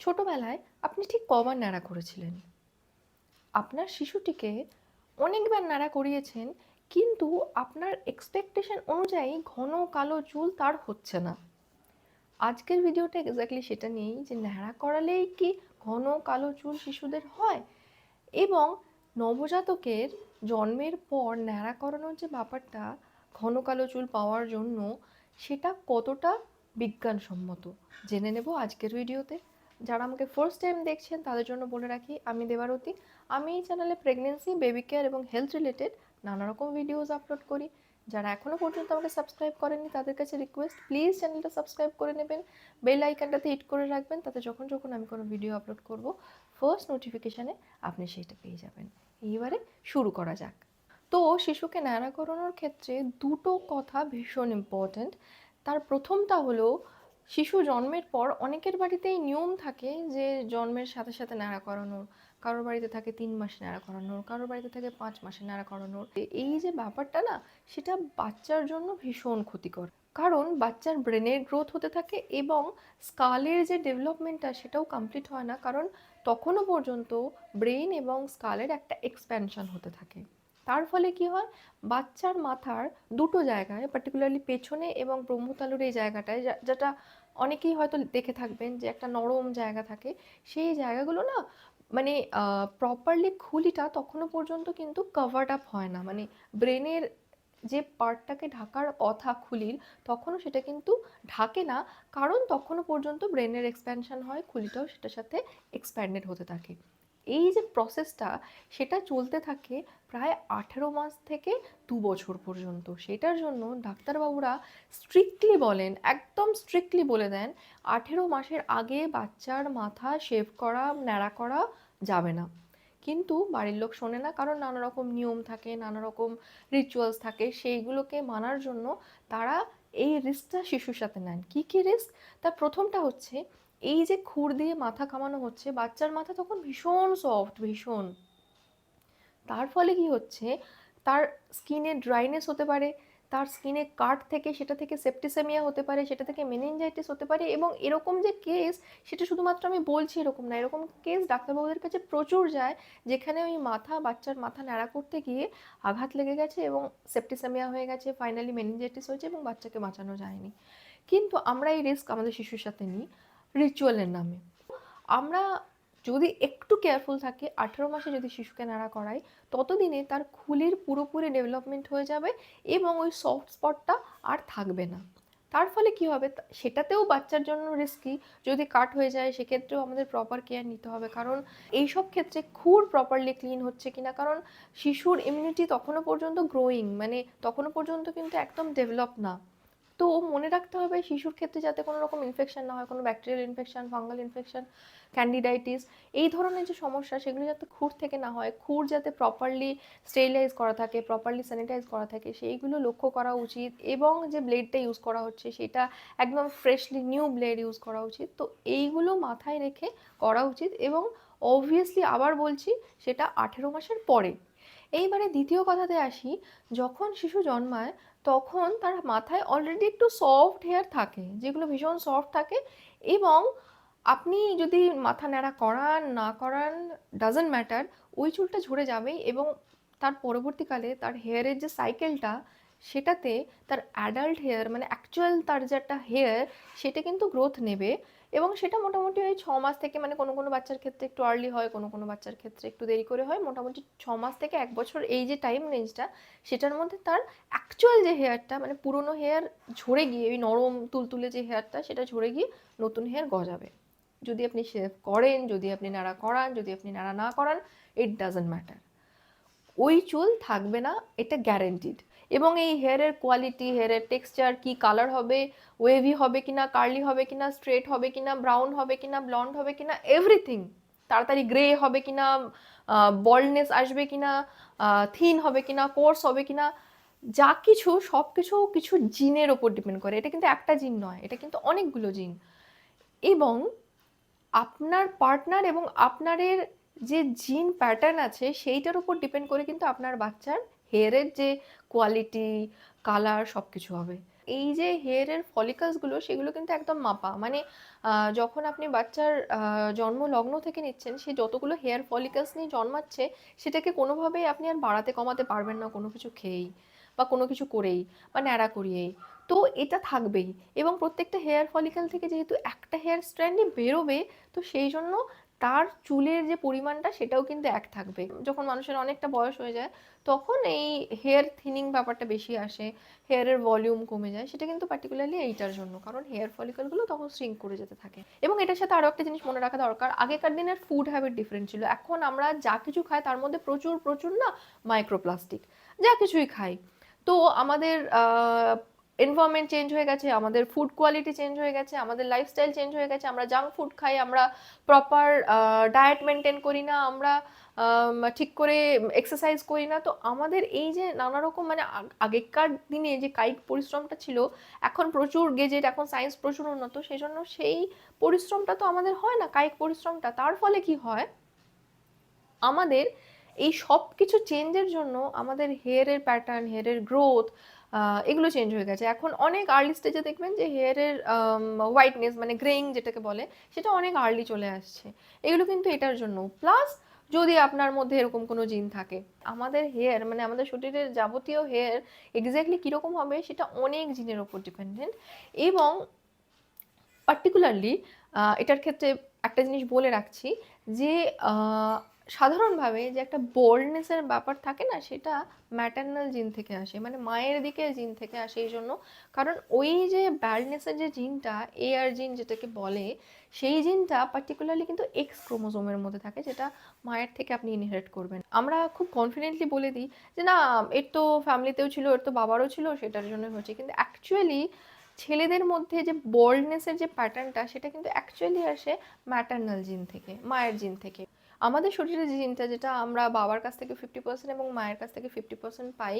ছোটবেলায় আপনি ঠিক কবার ন্যাড়া করেছিলেন? আপনার শিশুটিকে অনেকবার ন্যাড়া করিয়েছেন, কিন্তু আপনার এক্সপেকটেশন অনুযায়ী ঘন কালো চুল তার হচ্ছে না। আজকের ভিডিওটা এক্স্যাক্টলি সেটা নিয়েই, যে ন্যাড়া করালেই কি ঘন কালো চুল শিশুদের হয়, এবং নবজাতকের জন্মের পর ন্যাড়া করানোর যে ব্যাপারটা ঘন কালো চুল পাওয়ার জন্য, সেটা কতটা বিজ্ঞানসম্মত জেনে নেব আজকের ভিডিওতে। যারা আমাকে ফার্স্ট টাইম দেখছেন তাদের জন্য বলে রাখি, আমি দেবারতী। আমি এই চ্যানেলে প্রেগনেন্সি, বেবি কেয়ার এবং হেলথ রিলেটেড নানা রকম ভিডিওস আপলোড করি। যারা এখনও পর্যন্ত আমাকে সাবস্ক্রাইব করেননি তাদের কাছে রিকোয়েস্ট, প্লিজ চ্যানেলটা সাবস্ক্রাইব করে নেবেন, বেল আইকনটাতে হিট করে রাখবেন, তাতে যখন যখন আমি কোনো ভিডিও আপলোড করব ফার্স্ট নোটিফিকেশানে আপনি সেটা পেয়ে যাবেন। এইবারে শুরু করা যাক। তো শিশুকে ন্যাড়া করানোর ক্ষেত্রে দুটো কথা ভীষণ ইম্পর্ট্যান্ট। তার প্রথমটা হলো, শিশু জন্মের পর অনেকের বাড়িতেই নিয়ম থাকে যে জন্মের সাথে সাথে ন্যাড়া করানোর। কারোর বাড়িতে থাকে 3 মাস ন্যাড়া করানোর, কারোর বাড়িতে থাকে 5 মাসে ন্যাড়া করানোর। এই যে ব্যাপারটা না, সেটা বাচ্চার জন্য ভীষণ ক্ষতিকর। কারণ বাচ্চার ব্রেনের গ্রোথ হতে থাকে এবং স্কালের যে ডেভেলপমেন্টটা সেটাও কমপ্লিট হয় না, কারণ তখনও পর্যন্ত ব্রেন এবং স্কালের একটা এক্সপ্যানশন হতে থাকে। তার ফলে কি হয়, বাচ্চার মাথার দুটো জায়গায়, পার্টিকুলারলি পেছনে এবং ব্রহ্মতালুর এই জায়গাটায়, যেটা অনেকেই হয়তো দেখে থাকবেন যে একটা নরম জায়গা থাকে, সেই জায়গাগুলো না মানে প্রপারলি খুলিটা তখনও পর্যন্ত কিন্তু কভার্ড আপ হয় না। মানে ব্রেনের যে পার্টটাকে ঢাকার কথা খুলির, তখনও সেটা কিন্তু ঢাকে না, কারণ তখনও পর্যন্ত ব্রেনের এক্সপ্যানশন হয়, খুলিটাও সেটার সাথে এক্সপ্যান্ডেড হতে থাকে। এই যে প্রসেসটা, সেটা চলতে থাকে প্রায় 18 মাস থেকে 2 বছর পর্যন্ত। সেটার জন্য ডাক্তারবাবুরা স্ট্রিক্টলি বলেন, একদম স্ট্রিক্টলি বলে দেন, 18 মাসের আগে বাচ্চার মাথা শেভ করা, ন্যাড়া করা যাবে না। কিন্তু বাড়ির লোক শোনে না, কারণ নানা রকম নিয়ম থাকে, নানা রকম রিচুয়ালস থাকে, সেইগুলোকে মানার জন্য তারা এই রিস্কটা শিশুর সাথে নেন। কী কী রিস্ক? তার প্রথমটা হচ্ছে, এই যে খুর দিয়ে মাথা কামানো হচ্ছে, বাচ্চার মাথা তখন ভীষণ সফট, ভীষণ। তার ফলে কি হচ্ছে, তার স্কিনে ড্রাইনেস হতে পারে, তার স্কিনে কাট থেকে সেটা থেকে সেপ্টিসেমিয়া হতে পারে, সেটা থেকে মেনিনজাইটিস হতে পারে। এবং এরকম যে কেস, সেটা শুধুমাত্র আমি বলছি এরকম না, এরকম কেস ডাক্তারবাবুদের কাছে প্রচুর যায়, যেখানে ওই বাচ্চার মাথা ন্যাড়া করতে গিয়ে আঘাত লেগে গেছে এবং সেপ্টিসেমিয়া হয়ে গেছে, ফাইনালি মেনিনজাইটিস হয়েছে এবং বাচ্চাকে বাঁচানো যায়নি। কিন্তু আমরা এই রিস্ক আমাদের শিশুর সাথে নিই রিচুয়ালের নামে। আমরা যদি একটু কেয়ারফুল থাকি, 18 মাসে যদি শিশুকে নাড়া করাই, ততদিনে তার খুলির পুরোপুরি ডেভেলপমেন্ট হয়ে যাবে এবং ওই সফট স্পটটা আর থাকবে না। তার ফলে কি হবে, সেটাতেও বাচ্চার জন্য রিস্কি। যদি কাট হয়ে যায় সেক্ষেত্রেও আমাদের প্রপার কেয়ার নিতে হবে, কারণ এইসব ক্ষেত্রে খুর প্রপারলি ক্লিন হচ্ছে কিনা, কারণ শিশুর ইমিউনিটি তখনও পর্যন্ত গ্রোয়িং, মানে তখনও পর্যন্ত কিন্তু একদম ডেভেলপ না। তো মনে রাখতে হবে শিশুর ক্ষেত্রে যাতে কোনো রকম ইনফেকশন না হয়, কোনো ব্যাকটেরিয়াল ইনফেকশন, ফাঙ্গাল ইনফেকশন, ক্যান্ডিডাইটিস, এই ধরনের যে সমস্যা, সেগুলো যাতে খুর থেকে না হয়, খুর যাতে প্রপারলি স্টেরিলাইজ করা থাকে, প্রপারলি স্যানিটাইজ করা থাকে, সেইগুলো লক্ষ্য করা উচিত। এবং যে ব্লেডটা ইউজ করা হচ্ছে সেটা একদম ফ্রেশলি নিউ ব্লেড ইউজ করা উচিত। তো এইগুলো মাথায় রেখে করা উচিত, এবং অবভিয়াসলি আবার বলছি, সেটা 18 মাসের পরে। এইবারে দ্বিতীয় কথাতে আসি, যখন শিশু জন্মায় তখন তার মাথায় অলরেডি একটু সফট হেয়ার থাকে, যেগুলো ভীষণ সফট থাকে, এবং আপনি যদি মাথা ন্যাড়া করান না করান ডাজন্ট ম্যাটার, ওই চুলটা ঝরে যাবেই। এবং তার পরবর্তীকালে তার হেয়ারের যে সাইকেলটা, সেটাতে তার অ্যাডাল্ট হেয়ার, মানে অ্যাকচুয়াল তার যে একটা হেয়ার, সেটা কিন্তু গ্রোথ নেবে। এবং সেটা মোটামুটি ওই 6 মাস থেকে, মানে কোনো কোনো বাচ্চার ক্ষেত্রে একটু আর্লি হয়, কোনো কোনো বাচ্চার ক্ষেত্রে একটু দেরি করে হয়, মোটামুটি 6 মাস থেকে 1 বছর, এই যে টাইম রেঞ্জটা, সেটার মধ্যে তার অ্যাকচুয়াল যে হেয়ারটা, মানে পুরনো হেয়ার ঝরে গিয়ে, ওই নরম তুলতুলে যে হেয়ারটা, সেটা ঝরে গিয়ে নতুন হেয়ার গজাবে। যদি আপনি শেভ করেন, যদি আপনি নাড়া করান, যদি আপনি নাড়া না করান, ইট ডাজন্ট ম্যাটার, ওই চুল থাকবে না, এটা গ্যারেন্টিড। এবং এই হেয়ারের কোয়ালিটি, হেয়ারের টেক্সচার, কি কালার হবে, ওয়েভি হবে কিনা, কার্লি হবে কিনা, স্ট্রেট হবে কিনা, ব্রাউন হবে কিনা, ব্লন্ড হবে কিনা, এভরিথিং, তাড়াতাড়ি গ্রে হবে কিনা, বল্ডনেস আসবে কিনা, থিন হবে কিনা, কোর্স হবে কিনা, যা কিছু সব কিছু কিছু জিনের ওপর ডিপেন্ড করে। এটা কিন্তু একটা জিন নয়, এটা কিন্তু অনেকগুলো জিন। এবং আপনার পার্টনার এবং আপনারের যে জিন প্যাটার্ন আছে, সেইটার উপর ডিপেন্ড করে কিন্তু আপনার বাচ্চার হেয়ারের যে কোয়ালিটি, কালার, সব কিছু হবে। এই যে হেয়ারের ফলিকলসগুলো সেগুলো কিন্তু একদম মাপা, মানে যখন আপনি বাচ্চার জন্ম লগ্ন থেকে নিচ্ছেন, সে যতগুলো হেয়ার ফলিকলস নিয়ে জন্মাচ্ছে সেটাকে কোনোভাবেই আপনি আর বাড়াতে কমাতে পারবেন না কোনো কিছু খেয়েই বা কোনো কিছু করেই বা ন্যাড়া করিয়েই। তো এটা থাকবেই, এবং প্রত্যেকটা হেয়ার ফলিকল থেকে যেহেতু একটা হেয়ার স্ট্র্যান্ডই বেরোবে, তো সেই জন্য তার চুলের যে পরিমাণটা সেটাও কিন্তু এক থাকবে। যখন মানুষের অনেকটা বয়স হয়ে যায় তখন এই হেয়ার থিনিং ব্যাপারটা বেশি আসে, হেয়ারের ভলিউম কমে যায়, সেটা কিন্তু পার্টিকুলারলি এইটার জন্য, কারণ হেয়ার ফলিকলগুলো তখন শ্রিঙ্ক করে যেতে থাকে। এবং এটার সাথে আরও একটা জিনিস মনে রাখা দরকার, আগেকার দিনের ফুড হ্যাবিট ডিফারেন্ট ছিল, এখন আমরা যা কিছু খাই তার মধ্যে প্রচুর প্রচুর না মাইক্রোপ্লাস্টিক, যা কিছুই খাই। তো আমাদের এনভায়রনমেন্ট চেঞ্জ হয়ে গেছে, আমাদের ফুড কোয়ালিটি চেঞ্জ হয়ে গেছে, আমাদের লাইফস্টাইল চেঞ্জ হয়ে গেছে, আমরা জাঙ্ক ফুড খাই, আমরা প্রপার ডায়েট মেনটেন করি না, আমরা ঠিক করে এক্সারসাইজ করি না। তো আমাদের এই যে নানা রকম, মানে আগেকার দিনে যে কায়িক পরিশ্রমটা ছিল, এখন প্রচুর গেজেট, এখন সায়েন্স প্রচুর উন্নত, সেই জন্য সেই পরিশ্রমটা তো আমাদের হয় না, কায়িক পরিশ্রমটা। তার ফলে কি হয়, আমাদের এই সব কিছু চেঞ্জের জন্য আমাদের হেয়ারের প্যাটার্ন, হেয়ারের গ্রোথ, এগুলো চেঞ্জ হয়ে গেছে। এখন অনেক আর্লি স্টেজে দেখবেন যে হেয়ারের হোয়াইটনেস, মানে গ্রেইং যেটাকে বলে, সেটা অনেক আর্লি চলে আসছে। এগুলো কিন্তু এটার জন্য, প্লাস যদি আপনার মধ্যে এরকম কোনো জিন থাকে। আমাদের হেয়ার, মানে আমাদের শরীরের যাবতীয় হেয়ার এক্স্যাক্টলি কীরকম হবে সেটা অনেক জিনের ওপর ডিপেন্ডেন্ট। এবং পার্টিকুলারলি এটার ক্ষেত্রে একটা জিনিস বলে রাখছি, যে সাধারণভাবে যে একটা বোল্ডনেসের ব্যাপার থাকে না, সেটা ম্যাটার্নাল জিন থেকে আসে, মানে মায়ের দিকে জিন থেকে আসে। এই জন্য, কারণ ওই যে ব্যাল্ডনেসের যে জিনটা, এআর জিন যেটাকে বলে, সেই জিনটা পার্টিকুলারলি কিন্তু এক্স ক্রোমোজোমের মধ্যে থাকে, যেটা মায়ের থেকে আপনি ইনহেরিট করবেন। আমরা খুব কনফিডেন্টলি বলে দিই যে না, এর তো ফ্যামিলিতেও ছিল, এর তো বাবারও ছিল, সেটার জন্য হচ্ছে, কিন্তু অ্যাকচুয়ালি ছেলেদের মধ্যে যে বোল্ডনেসের যে প্যাটার্নটা, সেটা কিন্তু অ্যাকচুয়ালি আসে ম্যাটার্নাল জিন থেকে, মায়ের জিন থেকে। আমাদের শরীরে যে জিনটা, যেটা আমরা বাবার কাছ থেকে 50% এবং মায়ের কাছ থেকে 50% পাই,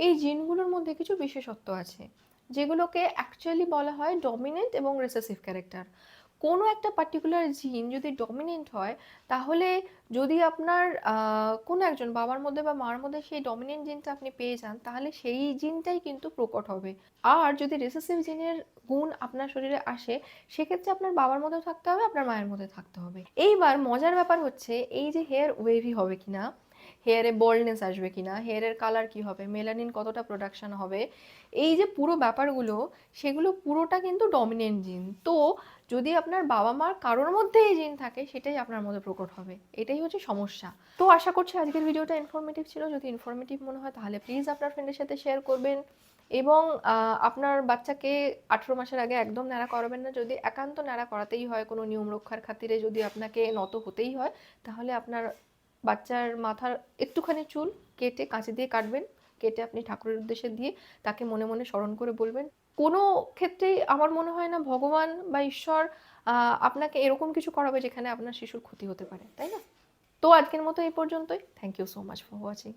এই জিনগুলোর মধ্যে কিছু বিশেষত্ব আছে, যেগুলোকে অ্যাকচুয়ালি বলা হয় ডমিনেন্ট এবং রিসেসিভ ক্যারেক্টার। কোনো একটা পার্টিকুলার জিন যদি ডমিনেন্ট হয়, তাহলে যদি আপনার কোনো একজন বাবার মধ্যে বা মার মধ্যে সেই ডমিনেন্ট জিনটা আপনি পেয়ে যান, তাহলে সেই জিনটাই কিন্তু প্রকট হবে। আর যদি রিসেসিভ জিনের গুণ আপনার শরীরে আসে, সেক্ষেত্রে আপনার বাবার মধ্যেও থাকতে হবে, আপনার মায়ের মধ্যে থাকতে হবে। এইবার মজার ব্যাপার হচ্ছে, এই যে হেয়ার ওয়েভি হবে কিনা, হেয়ারে বল্ডনেস আসবে কিনা, হেয়ারের কালার কি হবে, মেলানিন কতটা প্রোডাকশন হবে, এই যে পুরো ব্যাপারগুলো, সেগুলো পুরোটা কিন্তু ডমিনেন্ট জিন। তো যদি আপনার বাবা মার কারোর মধ্যে এই জিন থাকে, সেটাই আপনার মধ্যে প্রকট হবে। এটাই হচ্ছে সমস্যা। তো আশা করছি আজকের ভিডিওটা ইনফরমেটিভ ছিল। যদি ইনফরমেটিভ মনে হয় তাহলে প্লিজ আপনার ফ্রেন্ডের সাথে শেয়ার করবেন। এবং আপনার বাচ্চাকে 18 মাসের আগে একদম ন্যাড়া করাবেন না। যদি একান্ত ন্যাড়া করাতেই হয়, কোনো নিয়ম রক্ষার খাতিরে যদি আপনাকে নত হতেই হয়, তাহলে আপনার বাচ্চার মাথার একটুখানি চুল কেটে, কাঁচি দিয়ে কাটবেন, কেটে আপনি ঠাকুরের উদ্দেশ্যে দিয়ে তাকে মনে মনে স্মরণ করে বলবেন। কোনো ক্ষেত্রেই আমার মনে হয় না ভগবান বা ঈশ্বর আপনাকে এরকম কিছু করাবে যেখানে আপনার শিশুর ক্ষতি হতে পারে, তাই না? তো আজকের মতো এই পর্যন্তই। Thank you so much for watching.